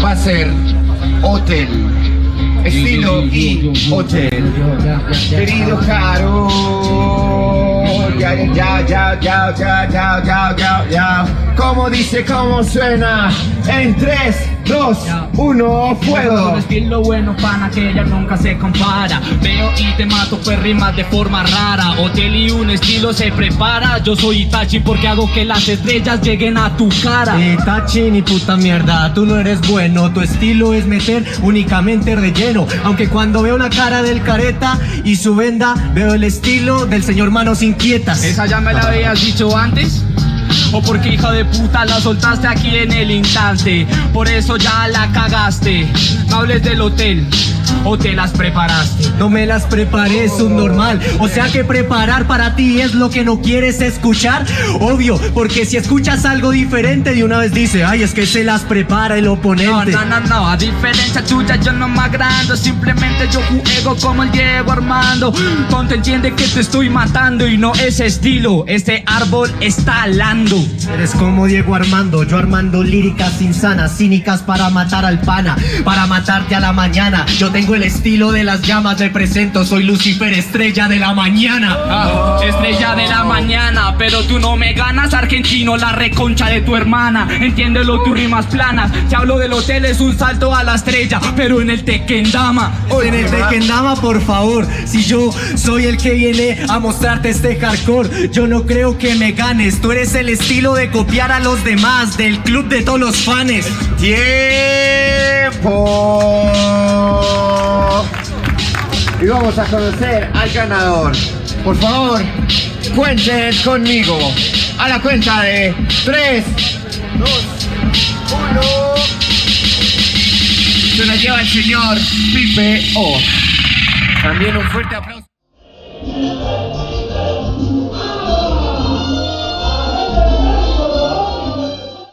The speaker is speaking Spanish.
va a ser hotel. Estilo y hotel. Querido Harold. Ya. ¿Cómo dice, cómo suena? En 3, 2, 1, fuego. Un estilo bueno, pana, que ella nunca se compara. Veo y te mato, pues rimas de forma rara. Hotel y un estilo se prepara. Yo soy Itachi porque hago que las estrellas lleguen a tu cara. Itachi ni puta mierda, tú no eres bueno. Tu estilo es meter únicamente relleno. Aunque cuando veo la cara del careta y su venda, veo el estilo del señor Manos Inquietas. ¿Esa ya me la habías dicho antes? ¿O porque hija de puta la soltaste aquí en el instante? Por eso ya la cagaste. No hables del hotel, o te las preparaste. No me las preparé, es un normal. O sea que preparar para ti es lo que no quieres escuchar. Obvio, porque si escuchas algo diferente de una vez dice, ay, es que se las prepara el oponente. No, a diferencia tuya yo no me agrando. Simplemente yo juego como el Diego Armando. Tonto, entiende que te estoy matando y no ese estilo. Este árbol está alando. Eres como Diego Armando, yo armando líricas insanas, cínicas para matar al pana, para matarte a la mañana. Yo tengo el estilo de las llamas, me presento, soy Lucifer, estrella de la mañana. Estrella de la mañana, pero tú no me ganas, argentino, la reconcha de tu hermana. Entiéndelo, tú rimas planas. Si hablo del hotel es un salto a la estrella, pero en el Tequendama. En el Tequendama, por favor, si yo soy el que viene a mostrarte este hardcore, yo no creo que me ganes. Tú eres el estilo de copiar a los demás, del club de todos los fans. ¡Tiempo! Y vamos a conocer al ganador. Por favor, cuenten conmigo. A la cuenta de 3, 2, 1. Se la lleva el señor Pipe O. También un fuerte aplauso.